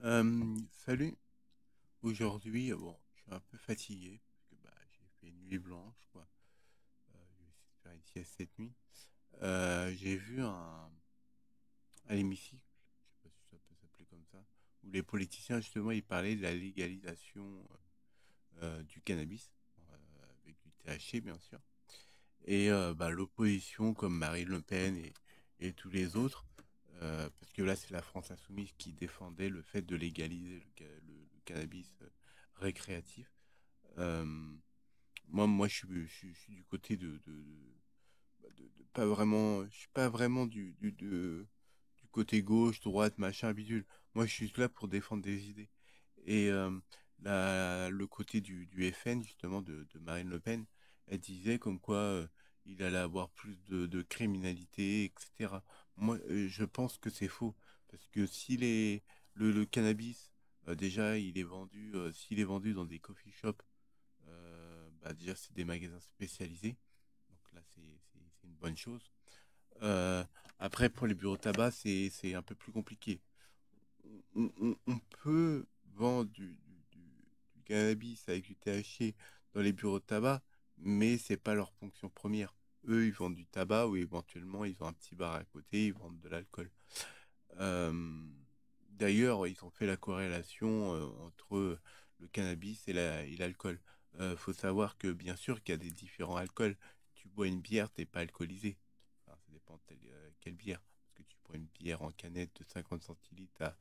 Salut. Aujourd'hui, bon, je suis un peu fatigué parce que j'ai fait une nuit blanche, quoi. Je vais essayer de faire une sieste cette nuit. J'ai vu à l'hémicycle, je sais pas si ça peut s'appeler comme ça, où les politiciens justement ils parlaient de la légalisation du cannabis avec du THC bien sûr. Et l'opposition comme Marine Le Pen et tous les autres, parce que là c'est la France insoumise qui défendait le fait de légaliser le cannabis récréatif. Euh, moi je suis du côté pas vraiment, je suis pas vraiment du côté gauche, droite, machin, bidule. Moi, je suis là pour défendre des idées. Et le côté du FN, justement, de Marine Le Pen, elle disait comme quoi il allait avoir plus de criminalité, etc. Moi, je pense que c'est faux. Parce que si le cannabis, déjà, s'il est vendu dans des coffee shops, déjà, c'est des magasins spécialisés. Donc là, c'est une bonne chose. Euh, Après, pour les bureaux de tabac, c'est un peu plus compliqué. On peut vendre du cannabis avec du THC dans les bureaux de tabac, mais c'est pas leur fonction première. Eux, ils vendent du tabac ou éventuellement ils ont un petit bar à côté, ils vendent de l'alcool. Euh, D'ailleurs, ils ont fait la corrélation entre le cannabis et l'alcool. Faut savoir que bien sûr qu'il y a des différents alcools. Tu bois une bière, t'es pas alcoolisé. Enfin, ça dépend de quelle bière. Parce que tu prends une bière en canette de 50 centilitres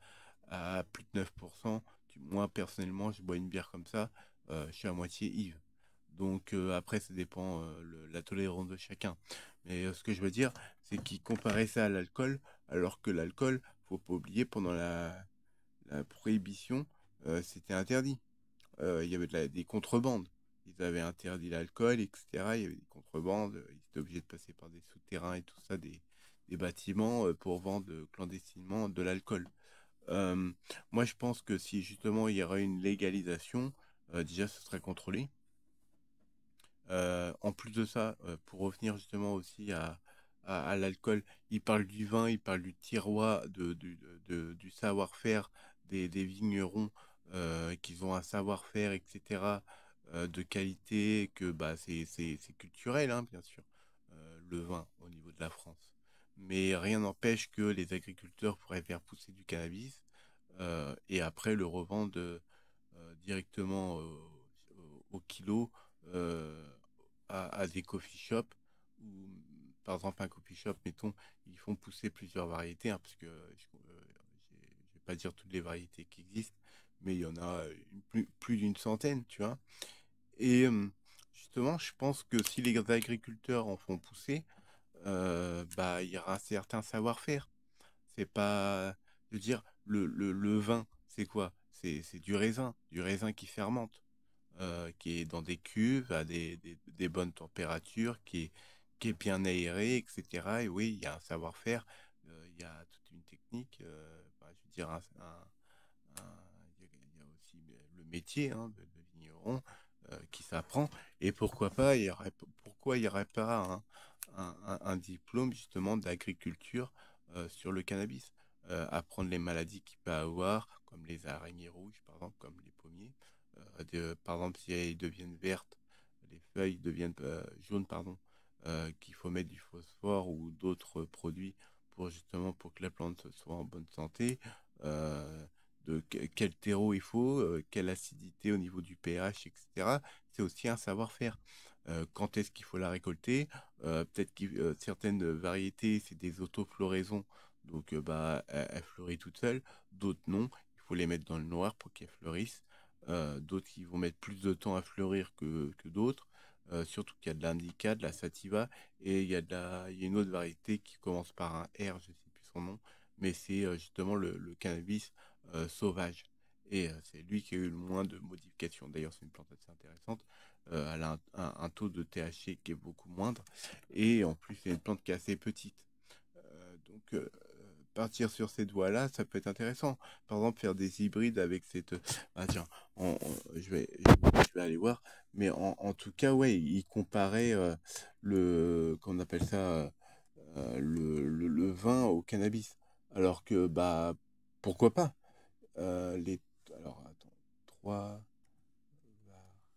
à plus de 9%. Moi, personnellement, je bois une bière comme ça, je suis à moitié ivre. Donc après, ça dépend la tolérance de chacun. Mais ce que je veux dire, c'est qu'ils comparaient ça à l'alcool, alors que l'alcool, faut pas oublier, pendant la prohibition, c'était interdit. Il y avait des contrebandes. Ils avaient interdit l'alcool, etc. Il y avait des contrebandes. Ils étaient obligés de passer par des souterrains et tout ça, des bâtiments pour vendre clandestinement de l'alcool. Euh, Moi, je pense que si justement il y aurait une légalisation, déjà ce serait contrôlé. En plus de ça, pour revenir justement aussi à l'alcool, il parle du vin, il parle du tiroir, du savoir-faire des vignerons, qu'ils ont un savoir-faire, etc., de qualité, que c'est culturel, hein, bien sûr, le vin au niveau de la France. Mais rien n'empêche que les agriculteurs pourraient faire pousser du cannabis et après le revendre directement au kilo euh, à des coffee shops ou par exemple un coffee shop, mettons, ils font pousser plusieurs variétés, hein, parce que je vais pas dire toutes les variétés qui existent, mais il y en a plus d'une centaine, tu vois. Et justement, je pense que si les agriculteurs en font pousser, il y aura un certain savoir-faire. C'est pas, je veux dire, le vin, c'est quoi? C'est du raisin qui fermente, qui est dans des cuves à des bonnes températures, qui est bien aéré, etc. Et oui, il y a un savoir-faire, il y a toute une technique, je veux dire, il y a aussi le métier hein, de vigneron qui s'apprend. Et pourquoi il y aurait pas un diplôme justement d'agriculture sur le cannabis? Apprendre les maladies qu'il peut avoir, comme les araignées rouges, par exemple, comme les pommiers. Par exemple, si elles deviennent vertes, les feuilles deviennent jaunes, pardon, qu'il faut mettre du phosphore ou d'autres produits pour justement pour que la plante soit en bonne santé. Euh, Quel terreau il faut, quelle acidité au niveau du pH, etc. C'est aussi un savoir-faire. Quand est-ce qu'il faut la récolter? Peut-être que certaines variétés, c'est des autofloraisons, donc elles fleurissent toutes seules. D'autres non, il faut les mettre dans le noir pour qu'elles fleurissent. D'autres qui vont mettre plus de temps à fleurir que d'autres. Surtout qu'il y a de l'indica, de la sativa, et il y a une autre variété qui commence par un R, je ne sais plus son nom, mais c'est justement le cannabis sauvage. Et c'est lui qui a eu le moins de modifications. D'ailleurs, c'est une plante assez intéressante. Elle a un taux de THC qui est beaucoup moindre. Et en plus, c'est une plante qui est assez petite. Donc, partir sur cette voie-là, ça peut être intéressant. Par exemple, faire des hybrides avec cette... Ah tiens, je vais aller voir. Mais en tout cas, ouais, il comparait qu'on appelle ça, le vin au cannabis. Alors que, pourquoi pas? les... Alors, attends. 3 variétés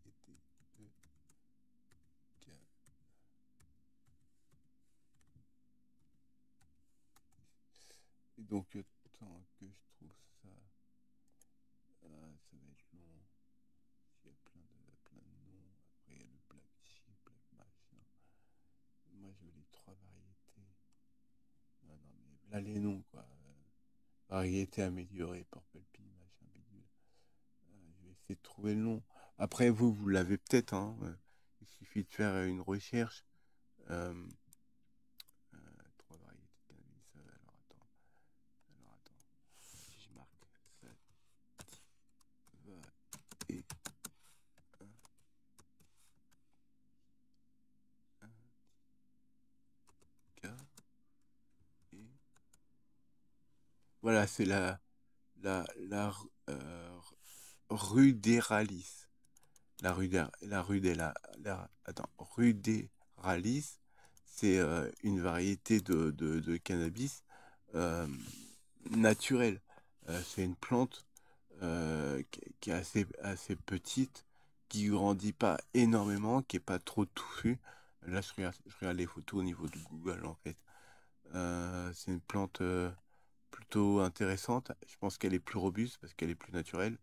de cannabis. Et donc, tant que je trouve ça, ça va être long. Il y a plein de noms. Après, il y a le black chip, black machin. Moi, je veux les 3 variétés. Non, non, mais là, les noms, quoi. Variété améliorée, purple pea, machin, bidule. Je vais essayer de trouver le nom. Après, vous l'avez peut-être, hein. Il suffit de faire une recherche. Euh, 3 variétés de cannabis. Alors attends. Si je marque ça va et un cas et voilà, c'est la ruderalis. Attends, ruderalis, c'est une variété de cannabis euh, naturelle. C'est une plante qui est assez petite, qui grandit pas énormément, qui est pas trop touffue. Là, je regarde les photos au niveau de Google, en fait. C'est une plante plutôt intéressante. Je pense qu'elle est plus robuste parce qu'elle est plus naturelle.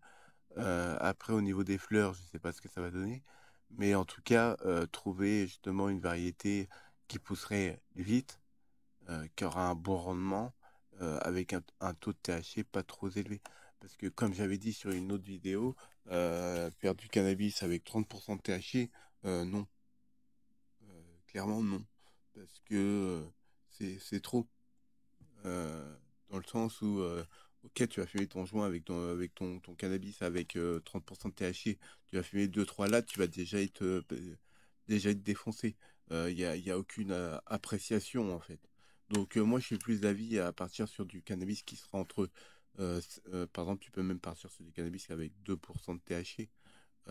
Après, au niveau des fleurs, je sais pas ce que ça va donner. Mais en tout cas, trouver justement une variété qui pousserait vite, qui aura un bon rendement, avec un taux de THC pas trop élevé. Parce que comme j'avais dit sur une autre vidéo, faire du cannabis avec 30% de THC, non. Clairement non. Parce que c'est trop. Dans le sens où, ok, tu vas fumer ton joint avec ton cannabis avec 30% de THC, tu vas fumer 2-3 là, tu vas déjà être défoncé. Il y a aucune appréciation en fait. Donc moi je suis plus d'avis à partir sur du cannabis qui sera entre, par exemple tu peux même partir sur du cannabis avec 2% de THC,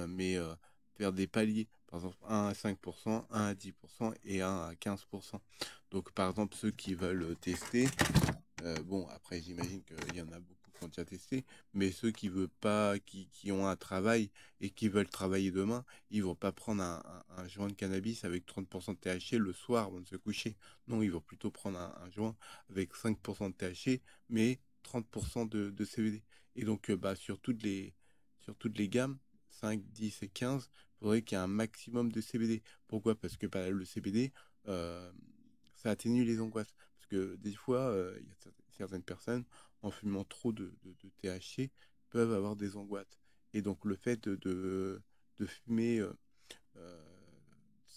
mais faire des paliers, par exemple 1 à 5%, 1 à 10% et 1 à 15%. Donc par exemple ceux qui veulent tester, bon, après, j'imagine qu'il y en a beaucoup qui ont déjà testé, mais ceux qui veulent pas, qui ont un travail et qui veulent travailler demain, ils vont pas prendre un joint de cannabis avec 30% de THC le soir avant de se coucher. Non, ils vont plutôt prendre un joint avec 5% de THC, mais 30% de CBD. Et donc, bah, sur toutes les gammes, 5, 10 et 15, il faudrait qu'il y ait un maximum de CBD. Pourquoi? Parce que bah, le CBD, euh, ça atténue les angoisses. Parce que des fois, il y a certaines personnes, en fumant trop de THC, peuvent avoir des angoisses. Et donc, le fait de fumer euh,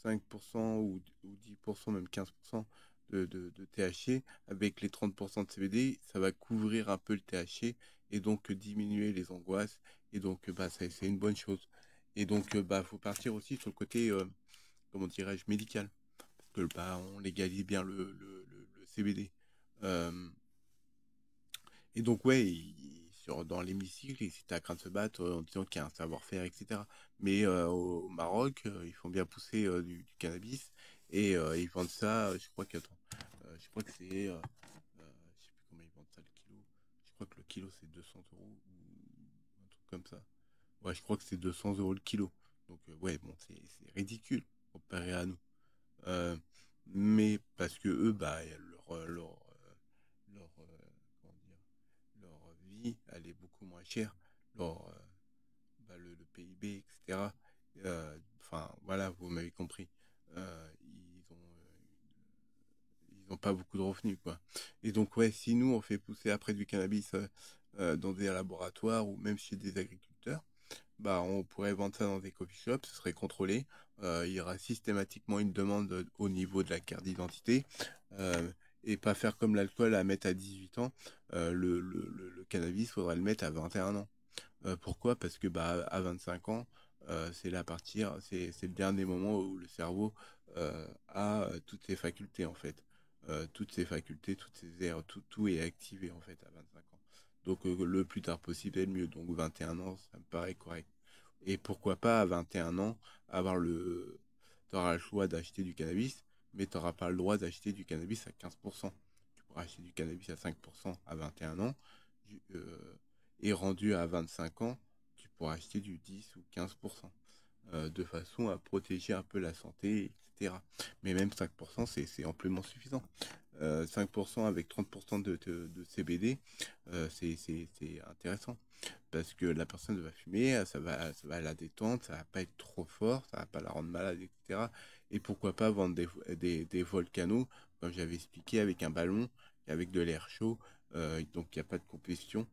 5% ou 10%, même 15% de THC, avec les 30% de CBD, ça va couvrir un peu le THC et donc diminuer les angoisses. Et donc, bah, c'est une bonne chose. Et donc, bah, faut partir aussi sur le côté, comment dirais-je, médical. Parce que bah, on légalise bien le CBD. Euh, et donc, ouais, dans l'hémicycle, ils étaient à train de se battre en disant qu'il y a un savoir-faire, etc. Mais au Maroc, ils font bien pousser du cannabis et ils vendent ça, je crois je crois que c'est, je sais plus comment ils vendent ça le kilo. Je crois que le kilo c'est 200 euros ou un truc comme ça. Ouais, je crois que c'est 200 euros le kilo. Donc, ouais, bon, c'est ridicule comparé à nous. Euh, mais parce que eux, bah, leur, comment dire, leur vie, elle est beaucoup moins chère. Le PIB, etc. Enfin, voilà, vous m'avez compris. Ils ont pas beaucoup de revenus, quoi. Et donc, ouais, si nous, on fait pousser après du cannabis dans des laboratoires ou même chez des agriculteurs, bah, on pourrait vendre ça dans des coffee shops, ce serait contrôlé. Il y aura systématiquement une demande au niveau de la carte d'identité. euh, et pas faire comme l'alcool à mettre à 18 ans. Le cannabis, il faudrait le mettre à 21 ans. Pourquoi? Parce que bah, à 25 ans, c'est le dernier moment où le cerveau a toutes ses facultés en fait. Toutes ses facultés, toutes ses aires, tout est activé en fait à 25 ans. Donc le plus tard possible est le mieux. Donc 21 ans, ça me paraît correct. Et pourquoi pas à 21 ans avoir tu auras le choix d'acheter du cannabis, mais tu n'auras pas le droit d'acheter du cannabis à 15%. pour acheter du cannabis à 5% à 21 ans, et rendu à 25 ans, tu pourras acheter du 10 ou 15%, de façon à protéger un peu la santé, etc. Mais même 5%, c'est amplement suffisant. 5% avec 30% de CBD, c'est intéressant. Parce que la personne va fumer, ça va la détendre, ça va pas être trop fort, ça va pas la rendre malade, etc. Et pourquoi pas vendre des volcanos, comme j'avais expliqué, avec un ballon, avec de l'air chaud, donc il n'y a pas de combustion,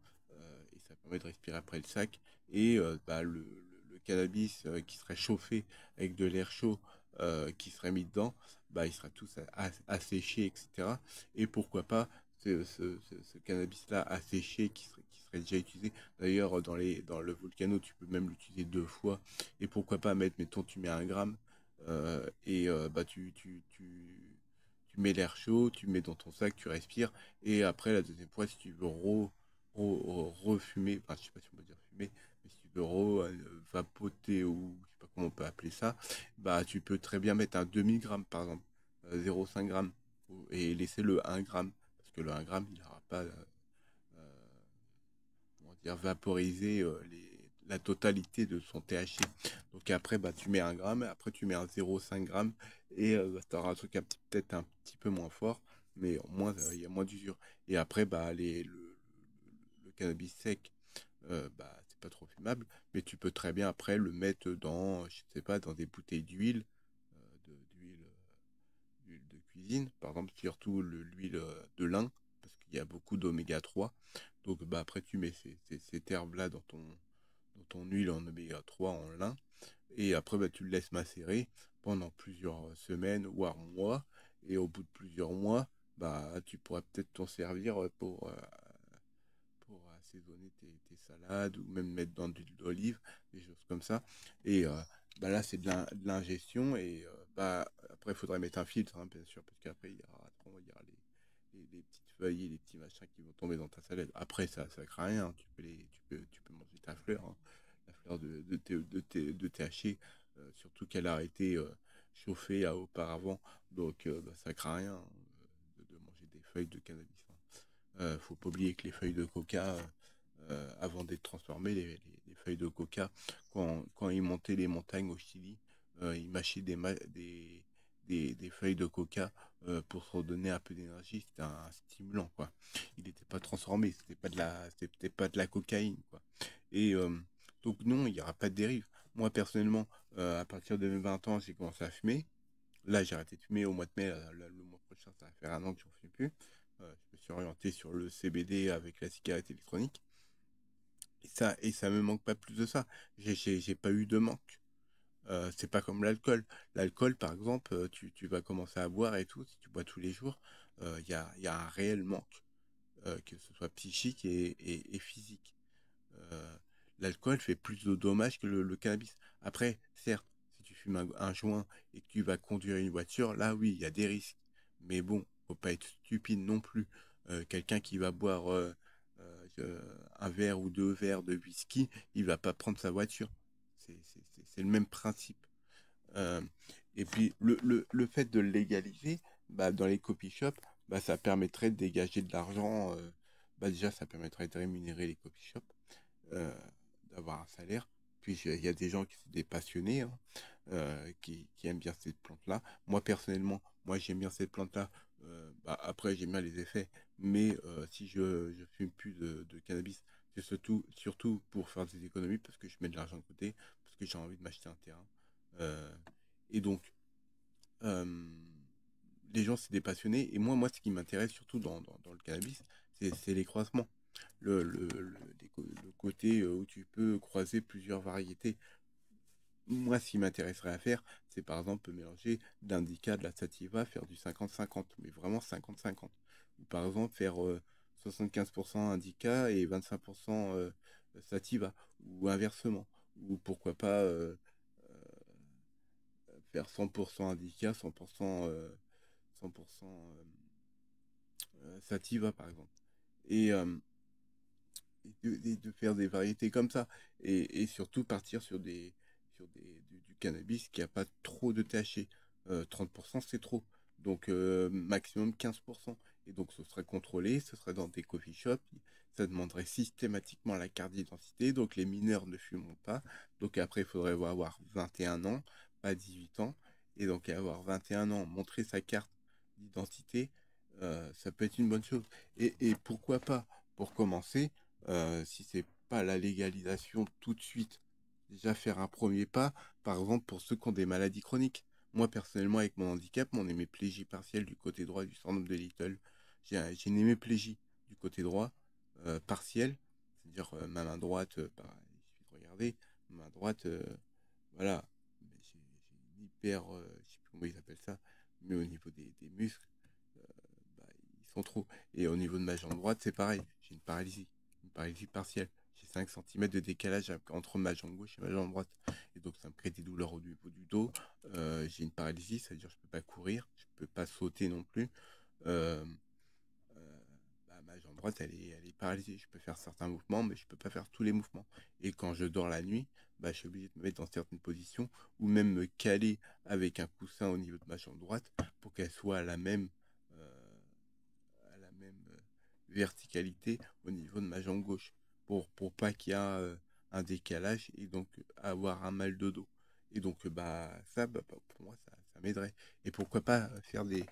et ça permet de respirer après le sac. Et le cannabis qui serait chauffé avec de l'air chaud qui serait mis dedans, bah, il sera tous asséché, etc. Et pourquoi pas ce cannabis-là asséché qui serait déjà utilisé. D'ailleurs, dans le volcano, tu peux même l'utiliser 2 fois. Et pourquoi pas mettre, mettons, tu mets 1 gramme bah, tu mets l'air chaud, tu mets dans ton sac, tu respires. Et après, la deuxième fois, si tu veux refumer, enfin, je sais pas si on peut dire fumer, mais si tu veux vapoter ou je sais pas comment on peut appeler ça, bah, tu peux très bien mettre un demi-gramme, par exemple, 0,5 grammes, et laisser le 1 gramme. Parce que le 1 gramme, il n'aura pas comment dire, vaporiser la totalité de son THC. Donc après, bah, tu mets 1 gramme, après tu mets un 0,5 g, et bah, tu auras un truc peut-être un petit peu moins fort, mais au moins, il y a moins d'usure. Et après, bah, le cannabis sec, bah, c'est pas trop fumable, mais tu peux très bien après le mettre dans, je sais pas, dans des bouteilles d'huile, d'huile de cuisine, par exemple, surtout l'huile de lin, parce qu'il y a beaucoup d'oméga 3. Donc bah, après, tu mets ces herbes-là dans ton huile en oméga 3 en lin, et après, bah, tu le laisses macérer pendant plusieurs semaines, voire mois, et au bout de plusieurs mois, bah, tu pourras peut-être t'en servir pour assaisonner tes salades, ou même mettre dans de l'huile d'olive, des choses comme ça. Et bah là, c'est de l'ingestion. Et bah, après, il faudrait mettre un filtre, hein, bien sûr, parce qu'après, il y aura les petites feuilles et les petits machins qui vont tomber dans ta salade. Après, ça craint rien, hein. Tu peux manger ta fleur, hein, la fleur de THC, surtout qu'elle a été chauffée auparavant. Donc, bah, ça craint rien, hein, de manger des feuilles de cannabis, hein. Faut pas oublier que les feuilles de coca, avant d'être transformées, les feuilles de coca, quand ils montaient les montagnes au Chili, ils mâchaient des feuilles de coca pour se redonner un peu d'énergie. C'était un stimulant, quoi. Il n'était pas transformé, c'était pas de la cocaïne, quoi. Et donc non, il n'y aura pas de dérive. Moi, personnellement, à partir de mes 20 ans, j'ai commencé à fumer. Là, j'ai arrêté de fumer au mois de mai. Le mois prochain, ça va faire 1 an que j'en fume plus. Je me suis orienté sur le CBD avec la cigarette électronique. Et ça me manque pas plus de ça. J'ai pas eu de manque. C'est pas comme l'alcool. L'alcool, par exemple, tu vas commencer à boire et tout. Si tu bois tous les jours, il y a un réel manque, que ce soit psychique et physique. Euh, L'alcool fait plus de dommages que le cannabis. Après, certes, si tu fumes un joint et que tu vas conduire une voiture, là oui, il y a des risques. Mais bon, faut pas être stupide non plus. Quelqu'un qui va boire un verre ou 2 verres de whisky, il va pas prendre sa voiture. C'est le même principe. Euh, et puis le fait de le légaliser, bah, dans les coffee shops, bah, ça permettrait de dégager de l'argent. Bah, déjà, ça permettrait de rémunérer les coffee shops, euh, d'avoir un salaire. Puis il y a des gens qui sont des passionnés, hein, qui aiment bien cette plante-là. Moi, personnellement, moi j'aime bien cette plante-là. Bah, après, j'aime bien les effets. Mais si je fume plus de cannabis, c'est surtout pour faire des économies, parce que je mets de l'argent de côté, parce que j'ai envie de m'acheter un terrain. Euh, et donc, euh, les gens, c'est des passionnés. Et moi, ce qui m'intéresse surtout dans le cannabis, c'est les croisements. Le côté où tu peux croiser plusieurs variétés. Moi, ce qui m'intéresserait à faire, c'est par exemple mélanger d'indica, de la sativa, faire du 50-50, mais vraiment 50-50. Ou par exemple faire 75% indica et 25% sativa, ou inversement. Ou pourquoi pas faire 100% indica, 100% sativa, par exemple. Et, de faire des variétés comme ça. Et surtout partir sur du cannabis qui a pas trop de THC. 30%, c'est trop. donc maximum 15%. Et donc ce serait contrôlé, ce serait dans des coffee shops, ça demanderait systématiquement la carte d'identité, donc les mineurs ne fumeront pas, donc après il faudrait avoir 21 ans, pas 18 ans, et donc avoir 21 ans, montrer sa carte d'identité, ça peut être une bonne chose. Et pourquoi pas, pour commencer, si c'est pas la légalisation tout de suite, déjà faire un premier pas, par exemple pour ceux qui ont des maladies chroniques. Moi, personnellement, avec mon handicap, mon hémiplégie partielle du côté droit du syndrome de Little, j'ai une hémiplégie du côté droit partielle, c'est-à-dire ma main droite, bah, il suffit de regarder, ma main droite, voilà, j'ai une hyper, je sais plus comment ils appellent ça, mais au niveau des muscles, euh, bah, ils sont trop. Et au niveau de ma jambe droite, c'est pareil, j'ai une paralysie partielle. J'ai 5 centimètres de décalage entre ma jambe gauche et ma jambe droite. Et donc ça me crée des douleurs au niveau du dos. J'ai une paralysie, c'est-à-dire que je ne peux pas courir, je ne peux pas sauter non plus. Euh, euh, Ma jambe droite, elle est paralysée. Je peux faire certains mouvements, mais je ne peux pas faire tous les mouvements. Et quand je dors la nuit, bah, je suis obligé de me mettre dans certaines positions ou même me caler avec un coussin au niveau de ma jambe droite pour qu'elle soit à la même verticalité au niveau de ma jambe gauche pour pas qu'il y ait un décalage et donc avoir un mal de dos. Et donc, bah, ça, bah, pour moi, ça m'aiderait. Et pourquoi pas faire des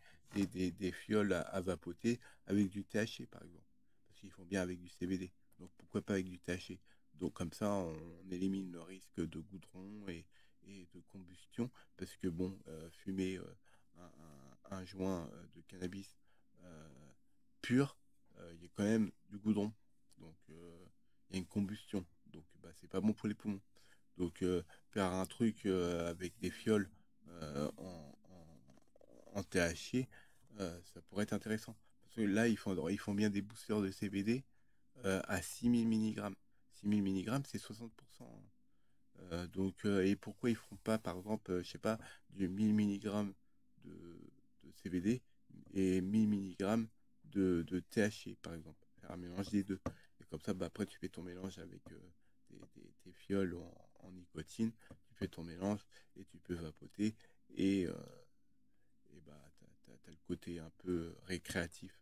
fioles à vapoter avec du THC, par exemple. Parce qu'ils font bien avec du CBD. Donc, pourquoi pas avec du THC? Donc, comme ça, on élimine le risque de goudron et de combustion. Parce que, bon, fumer un joint de cannabis euh, pur, il y a quand même du goudron. Donc, il y a une combustion. Donc, bah, c'est pas bon pour les poumons. Donc, faire un truc avec des fioles en THC, ça pourrait être intéressant. Parce que là, ils font bien des boosters de CBD à 6000 mg. 6000 mg, c'est 60%. Et pourquoi ils feront pas, par exemple, je sais pas, du 1000 mg de CBD et 1000 mg de THC, par exemple. Faire un mélange des deux. Et comme ça, bah, après, tu fais ton mélange avec tes fioles en nicotine, tu fais ton mélange et tu peux vapoter. Et bah, t'as le côté un peu récréatif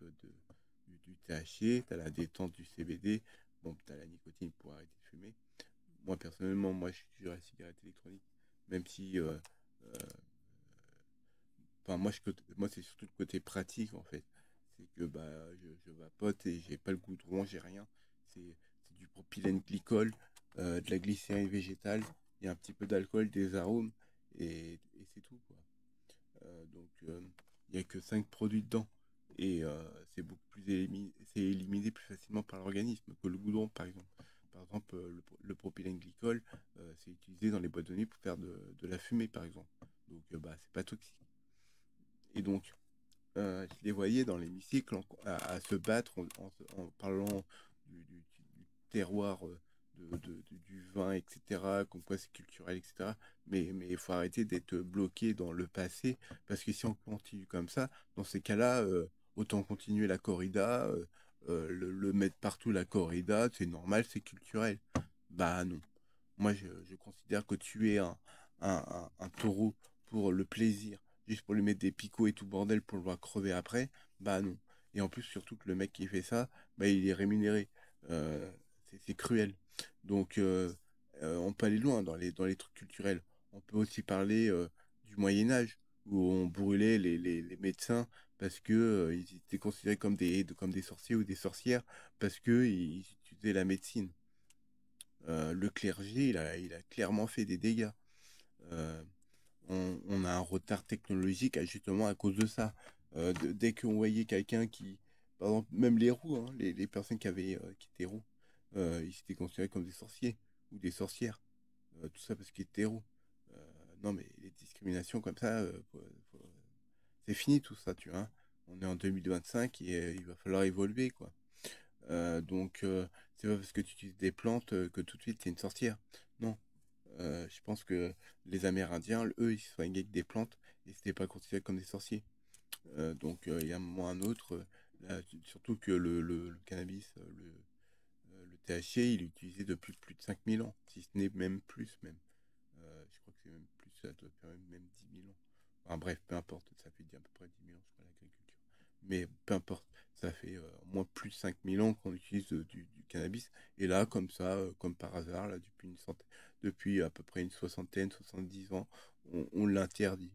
du THC, t'as la détente du CBD, bon, t'as la nicotine pour arrêter de fumer. Moi, personnellement, moi, je suis sur la cigarette électronique, même si, enfin, moi, c'est surtout le côté pratique, en fait. C'est que bah, je vapote et j'ai pas le goût de rond, j'ai rien. C'est du propylène glycol, de la glycérine végétale, il y a un petit peu d'alcool, des arômes, et c'est tout, quoi. Il n'y a que 5 produits dedans. Et c'est beaucoup plus c'est éliminé plus facilement par l'organisme que le goudron, par exemple. Par exemple, le propylène glycol, c'est utilisé dans les boîtes de nuit pour faire de la fumée, par exemple. Donc, bah, c'est pas toxique. Et donc, je les voyais dans l'hémicycle à se battre en parlant du terroir du vin, etc., comme quoi c'est culturel, etc. Mais il faut arrêter d'être bloqué dans le passé, parce que si on continue comme ça, dans ces cas-là, autant continuer la corrida, le mettre partout la corrida, c'est normal, c'est culturel. Bah non. Moi, je considère que tuer un taureau pour le plaisir, juste pour lui mettre des picots et tout bordel pour le voir crever après, bah non. Et en plus, surtout que le mec qui fait ça, bah il est rémunéré. C'est cruel. Donc, on peut aller loin dans les trucs culturels. On peut aussi parler du Moyen Âge, où on brûlait les médecins parce que ils étaient considérés comme des sorciers ou des sorcières parce que ils utilisaient la médecine. Le clergé, il a clairement fait des dégâts. Euh, on a un retard technologique justement à cause de ça. Dès qu'on voyait quelqu'un qui, par exemple, même les roux, hein, les personnes qui étaient roux, ils étaient considérés comme des sorciers ou des sorcières. Tout ça parce qu'ils étaient roux. Non, mais les discriminations comme ça, c'est fini tout ça, tu vois. On est en 2025 et il va falloir évoluer, quoi. C'est pas parce que tu utilises des plantes que tout de suite c'est une sorcière. Non. Je pense que les Amérindiens, eux, ils se soignaient avec des plantes et c'était pas considéré comme des sorciers. Il y a un moment ou un autre, surtout que le cannabis, le THC, il est utilisé depuis plus de 5000 ans, si ce n'est même plus même. Je crois que c'est même plus, ça doit faire même 10 000 ans. Enfin bref, peu importe, ça fait à peu près 10 000 ans, je crois, l'agriculture. Mais peu importe, ça fait au moins plus de 5 000 ans qu'on utilise du cannabis. Et là, comme ça, comme par hasard, là, depuis à peu près une soixantaine, 70 ans, on l'interdit.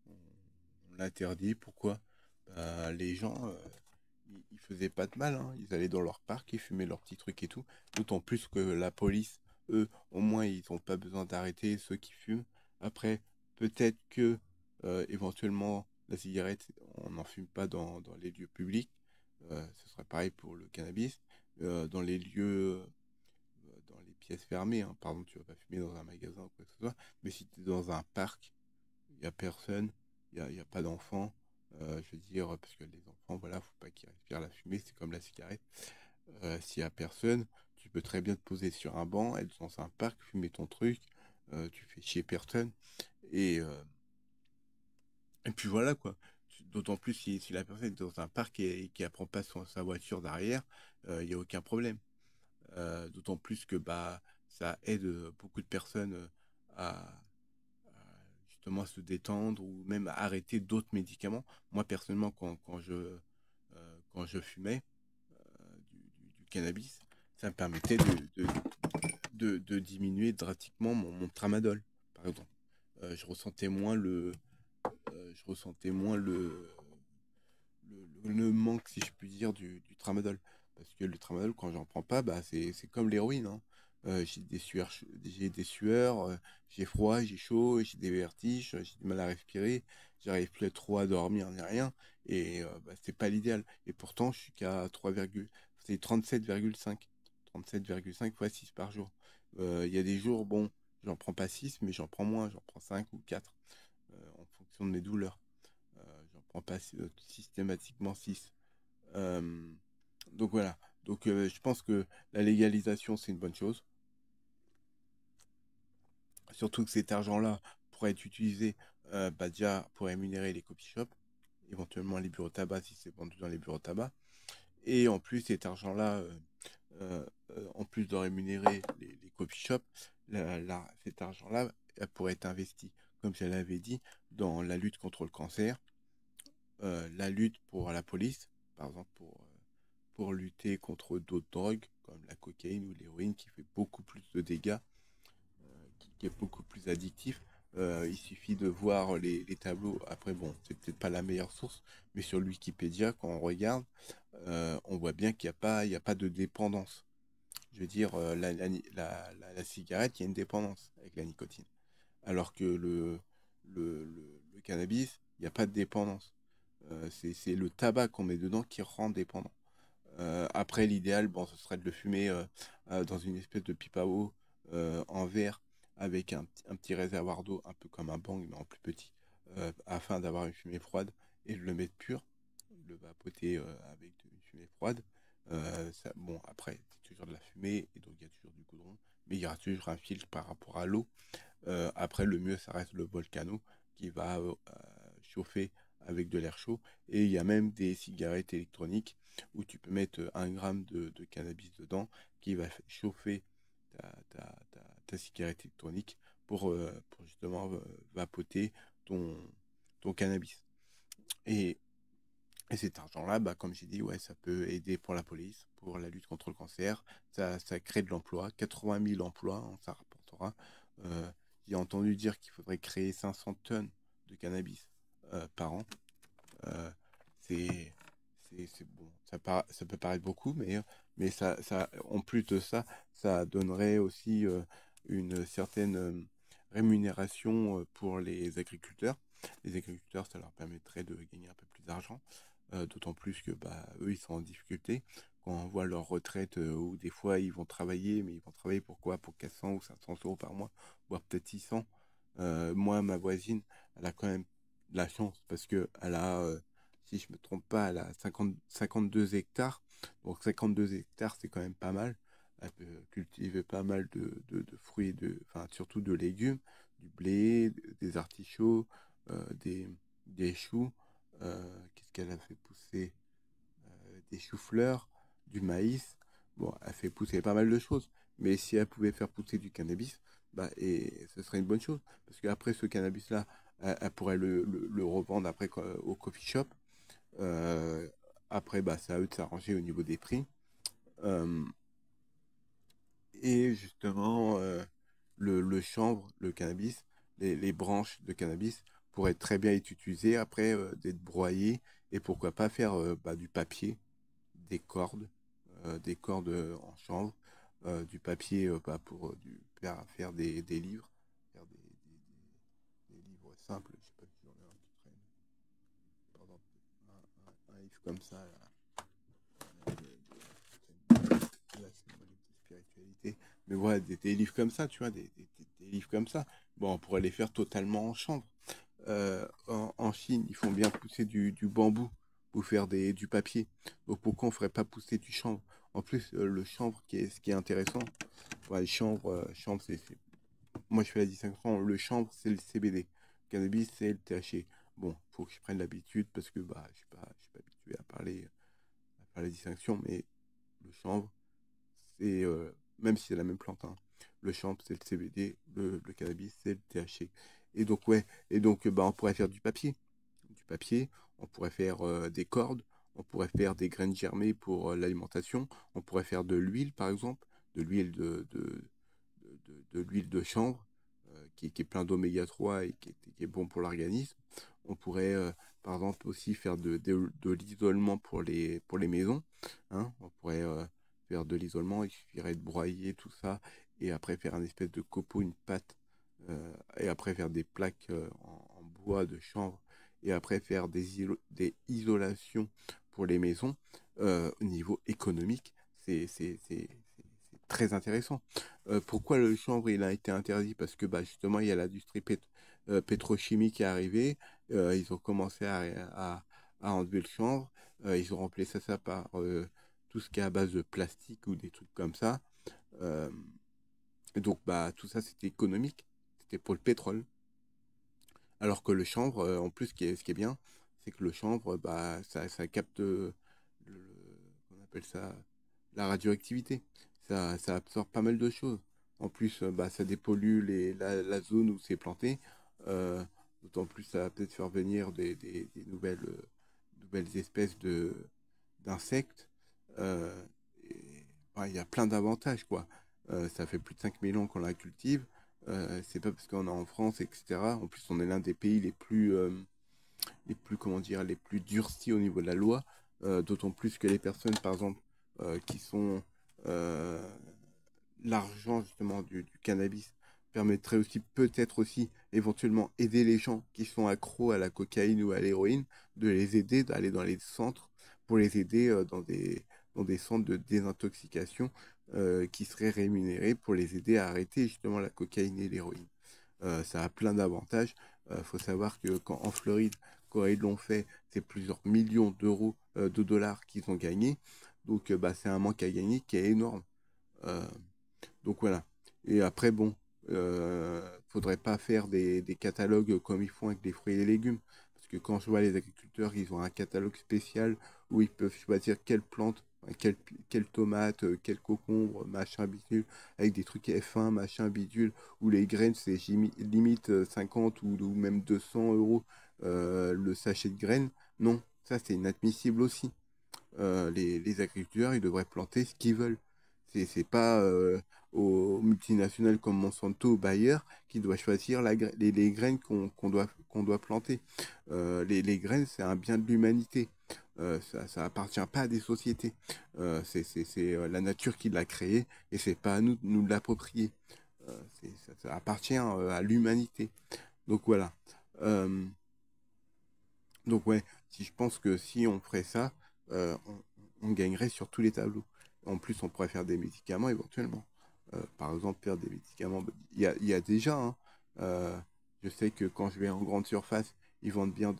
On l'interdit, pourquoi? Bah, les gens, ils faisaient pas de mal, hein. Ils allaient dans leur parc, ils fumaient leurs petits trucs et tout. D'autant plus que la police, eux, au moins, ils n'ont pas besoin d'arrêter ceux qui fument. Après, peut-être que, éventuellement, la cigarette, on n'en fume pas dans les lieux publics. Ce serait pareil pour le cannabis. Dans les lieux, dans les pièces fermées, hein. Par exemple, tu vas pas fumer dans un magasin ou quoi que ce soit. Mais si tu es dans un parc, il n'y a personne, il y a pas d'enfants. Je veux dire, parce que les enfants, voilà, faut pas qu'ils respirent la fumée, c'est comme la cigarette. S'il n'y a personne, tu peux très bien te poser sur un banc, être dans un parc, fumer ton truc, tu fais chier personne. Et, euh, et puis voilà, quoi. D'autant plus si la personne est dans un parc et qui apprend pas sa voiture derrière, il n'y a aucun problème. D'autant plus que bah, ça aide beaucoup de personnes justement à se détendre ou même à arrêter d'autres médicaments. Moi, personnellement, quand je fumais du cannabis, ça me permettait de diminuer drastiquement mon tramadol, par exemple. Je ressentais moins je ressentais moins le manque, si je puis dire, du tramadol. Parce que le tramadol, quand j'en prends pas, bah, c'est comme l'héroïne, hein. J'ai des sueurs, j'ai froid, j'ai chaud, j'ai des vertiges, j'ai du mal à respirer, j'arrive plus trop à dormir ni rien. Et bah, c'est pas l'idéal. Et pourtant, je suis qu'à 37,5. 37,5 fois 6 par jour. Il y a des jours, bon, j'en prends pas 6 mais j'en prends moins, j'en prends 5 ou 4 en fonction de mes douleurs. J'en prends pas systématiquement 6. Euh, donc voilà. Donc je pense que la légalisation, c'est une bonne chose. Surtout que cet argent-là pourrait être utilisé bah, déjà pour rémunérer les coffee shops, éventuellement les bureaux de tabac si c'est vendu dans les bureaux de tabac. Et en plus, cet argent-là, en plus de rémunérer les coffee shops, cet argent-là pourrait être investi, comme je l'avais dit, dans la lutte contre le cancer, la lutte pour la police, par exemple pour lutter contre d'autres drogues comme la cocaïne ou l'héroïne qui fait beaucoup plus de dégâts, qui est beaucoup plus addictif. Il suffit de voir les tableaux. Après, bon, c'est peut-être pas la meilleure source, mais sur Wikipédia, quand on regarde, on voit bien il y a pas de dépendance. Je veux dire, la cigarette, il y a une dépendance avec la nicotine. Alors que le cannabis, il n'y a pas de dépendance. C'est le tabac qu'on met dedans qui rend dépendant. Après, l'idéal, bon, ce serait de le fumer dans une espèce de pipe à eau en verre avec un petit réservoir d'eau, un peu comme un bang, mais en plus petit, afin d'avoir une fumée froide et de le mettre pur, de le vapoter avec une fumée froide. Bon, après, c'est toujours de la fumée, et donc il y a toujours du goudron, mais il y aura toujours un filtre par rapport à l'eau. Après, le mieux, ça reste le volcano qui va chauffer avec de l'air chaud. Et il y a même des cigarettes électroniques où tu peux mettre 1 gramme de cannabis dedans qui va chauffer ta cigarette électronique pour justement vapoter ton, ton cannabis. Et, et cet argent-là, bah, comme j'ai dit, ouais, ça peut aider pour la police, pour la lutte contre le cancer. Ça crée de l'emploi, 80 000 emplois, hein, ça rapportera. Euh, j'ai entendu dire qu'il faudrait créer 500 tonnes de cannabis par an. Euh, c'est, bon, ça peut paraître beaucoup, mais en plus de ça, ça donnerait aussi une certaine rémunération pour les agriculteurs. Les agriculteurs, ça leur permettrait de gagner un peu plus d'argent, d'autant plus que bah, eux, ils sont en difficulté. Quand on voit leur retraite, ou des fois ils vont travailler, mais ils vont travailler pour quoi? Pour 400 ou 500 euros par mois, voire peut-être 600. Moi, ma voisine, elle a quand même de la chance parce que elle a, si je me trompe pas, elle a 52 hectares. Donc 52 hectares, c'est quand même pas mal. Elle peut cultiver pas mal de fruits, enfin, surtout de légumes, du blé, des artichauts, des choux. Qu'est-ce qu'elle a fait pousser? Des choux-fleurs, du maïs. Bon, elle fait pousser pas mal de choses. Mais si elle pouvait faire pousser du cannabis, bah, et ce serait une bonne chose. Parce qu'après ce cannabis-là, elle pourrait le revendre après au coffee shop. Euh, Après, bah, c'est à eux de s'arranger au niveau des prix. Euh, et justement, le chanvre, le cannabis, les branches de cannabis pourraient très bien être utilisées après d'être broyées et pourquoi pas faire bah, du papier, des cordes en chanvre, du papier bah, pour faire des livres, faire des livres simples. Je sais pas si j'en ai un qui traîne. Par exemple, un livre comme ça, là, là, c'est moi, les spiritualité. Mais voilà, des livres comme ça, tu vois, des livres comme ça. Bon, on pourrait les faire totalement en chanvre. En Chine, ils font bien pousser du bambou pour faire du papier. Donc pourquoi on ne ferait pas pousser du chanvre? En plus, le chanvre, ce qui est intéressant, ouais, le chanvre moi je fais la distinction, le chanvre c'est le CBD, le cannabis c'est le THC. Bon, faut que je prenne l'habitude parce que bah, je suis pas habitué à faire la distinction, mais le chanvre, c'est, même si c'est la même plante, hein, le chanvre c'est le CBD, le cannabis c'est le THC. Et donc, ouais, et donc bah, on pourrait faire du papier, on pourrait faire des cordes, on pourrait faire des graines germées pour l'alimentation, on pourrait faire de l'huile par exemple, de l'huile de l'huile de chanvre qui est plein d'oméga 3 et qui est bon pour l'organisme. On pourrait par exemple aussi faire de l'isolement pour les maisons, hein. On pourrait faire de l'isolement, il suffirait de broyer tout ça et après faire un espèce de copeau, une pâte et après faire des plaques en bois de chanvre et après faire des isolations pour les maisons. Au niveau économique, c'est très intéressant. Pourquoi le chanvre il a été interdit? Parce que bah, justement, il y a l'industrie pétrochimique qui est arrivée. Ils ont commencé à enlever le chanvre. Ils ont remplacé ça par tout ce qui est à base de plastique ou des trucs comme ça. Euh, et donc, bah, tout ça, c'était économique. C'était pour le pétrole. Alors que le chanvre, en plus, ce qui est bien, c'est que le chanvre, bah, ça capte, on appelle ça, la radioactivité. Ça absorbe pas mal de choses. En plus, bah, ça dépollue la zone où c'est planté. Euh, D'autant plus, ça va peut-être faire venir des nouvelles espèces d'insectes. Euh, et, ouais, il y a plein d'avantages, quoi. Ça fait plus de 5000 ans qu'on la cultive. C'est pas parce qu'on est en France, etc. En plus, on est l'un des pays comment dire, les plus durcis au niveau de la loi. D'autant plus que les personnes, par exemple, qui sont euh, l'argent justement du cannabis permettrait aussi peut-être aussi éventuellement aider les gens qui sont accros à la cocaïne ou à l'héroïne, de les aider d'aller dans les centres pour les aider dans des centres de désintoxication qui seraient rémunérés pour les aider à arrêter justement la cocaïne et l'héroïne. Ça a plein d'avantages. Il faut savoir que quand en Floride, quand ils l'ont fait, c'est plusieurs millions d'euros, de dollars qu'ils ont gagnés. Donc bah, c'est un manque à gagner qui est énorme. Euh, donc voilà. Et après, bon, faudrait pas faire des catalogues comme ils font avec les fruits et les légumes. Parce que quand je vois les agriculteurs, ils ont un catalogue spécial où ils peuvent choisir quelle plante, enfin, quelle tomate, quel concombre, machin bidule, avec des trucs F1, machin bidule, où les graines, c'est limite 50 ou même 200 euros le sachet de graines. Non, ça c'est inadmissible aussi. Les agriculteurs, ils devraient planter ce qu'ils veulent. C'est pas aux multinationales comme Monsanto ou Bayer qui doit choisir les graines qu'on doit planter. Les graines, c'est un bien de l'humanité. Ça appartient pas à des sociétés. C'est la nature qui l'a créé et c'est pas à nous de nous l'approprier. Ça appartient à l'humanité. Donc voilà. Euh, donc ouais, si je pense que si on ferait ça, on gagnerait sur tous les tableaux. En plus, on pourrait faire des médicaments éventuellement. Par exemple, faire des médicaments. Bah, il y a déjà, hein, euh, je sais que quand je vais en grande surface, ils vendent bien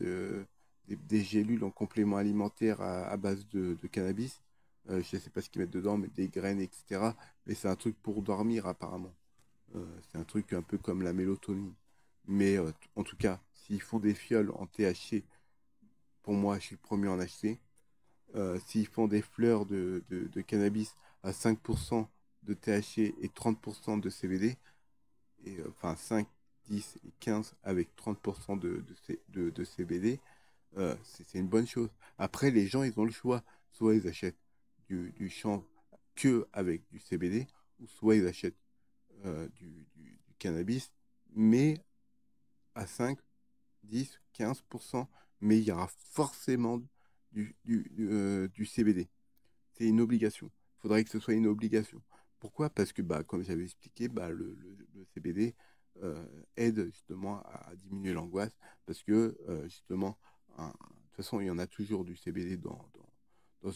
des gélules en complément alimentaire à base de cannabis. Je ne sais pas ce qu'ils mettent dedans, mais des graines, etc. Mais c'est un truc pour dormir apparemment. C'est un truc un peu comme la mélatonine. Mais en tout cas, s'ils font des fioles en THC, pour moi, je suis le premier à en acheter. S'ils font des fleurs de cannabis à 5% de THC et 30% de CBD, et, enfin 10 et 15 avec 30% de CBD, c'est une bonne chose. Après, les gens, ils ont le choix. Soit ils achètent du chanvre que avec du CBD, ou soit ils achètent du cannabis, mais à 5, 10, 15%, mais il y aura forcément du CBD. C'est une obligation. Il faudrait que ce soit une obligation. Pourquoi? Parce que, bah, comme j'avais expliqué, bah, le CBD aide justement à diminuer l'angoisse, parce que justement, de toute façon, il y en a toujours du CBD dans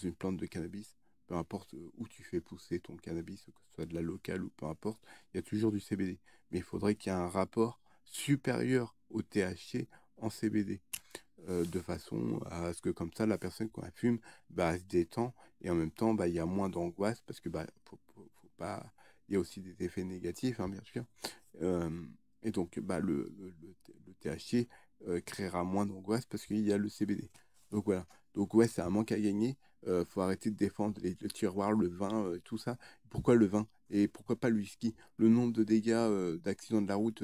une plante de cannabis, peu importe où tu fais pousser ton cannabis, que ce soit de la locale ou peu importe, il y a toujours du CBD. Mais il faudrait qu'il y ait un rapport supérieur au THC en CBD, de façon à ce que comme ça, la personne quand elle fume, bah, elle se détend et en même temps, bah, il y a moins d'angoisse parce que bah, faut pas... Il y a aussi des effets négatifs, hein, bien sûr. Euh, et donc, bah, le THC créera moins d'angoisse parce qu'il y a le CBD. Donc voilà. Donc ouais, c'est un manque à gagner. Faut arrêter de défendre le tiroir, le vin, tout ça. Pourquoi le vin? Et pourquoi pas le whisky? Le nombre de dégâts d'accidents de la route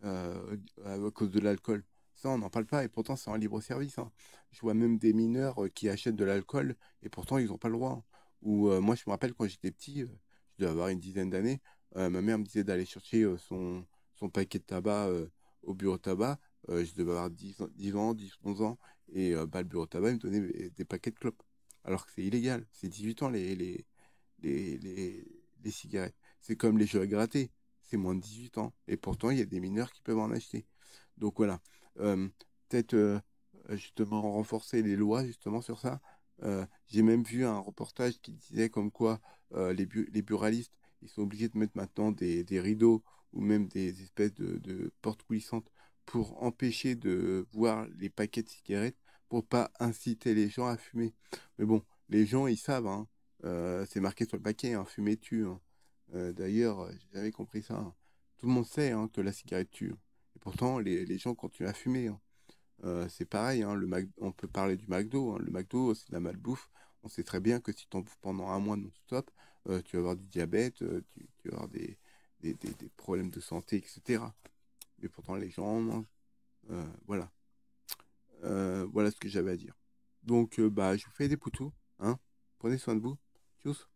à cause de l'alcool. Ça, on n'en parle pas, et pourtant, c'est en libre service, hein. Je vois même des mineurs qui achètent de l'alcool, et pourtant, ils n'ont pas le droit, hein. Ou moi, je me rappelle quand j'étais petit, je devais avoir une dizaine d'années, ma mère me disait d'aller chercher son paquet de tabac au bureau de tabac. Je devais avoir 10 ans, 10, 11 ans, et bah, le bureau de tabac il me donnait des paquets de clopes. Alors que c'est illégal, c'est 18 ans les, les, les cigarettes. C'est comme les jeux à gratter, c'est moins de 18 ans. Et pourtant, il y a des mineurs qui peuvent en acheter. Donc voilà. Euh, Peut-être justement renforcer les lois justement sur ça. J'ai même vu un reportage qui disait comme quoi les buralistes, ils sont obligés de mettre maintenant des rideaux ou même des espèces de portes coulissantes pour empêcher de voir les paquets de cigarettes, pour pas inciter les gens à fumer. Mais bon, les gens, ils savent, hein. C'est marqué sur le paquet, hein, fumer tue, hein. D'ailleurs, j'ai jamais compris ça, hein. Tout le monde sait, hein, que la cigarette tue, hein. Et pourtant, les gens continuent à fumer, hein. C'est pareil, hein, on peut parler du McDo, hein. Le McDo, c'est de la malbouffe. On sait très bien que si tu en bouffes pendant un mois non-stop, tu vas avoir du diabète, tu vas avoir des problèmes de santé, etc. Mais pourtant, les gens en mangent. Voilà. Voilà ce que j'avais à dire. Donc, bah, je vous fais des poutous, hein. Prenez soin de vous. Tchuss.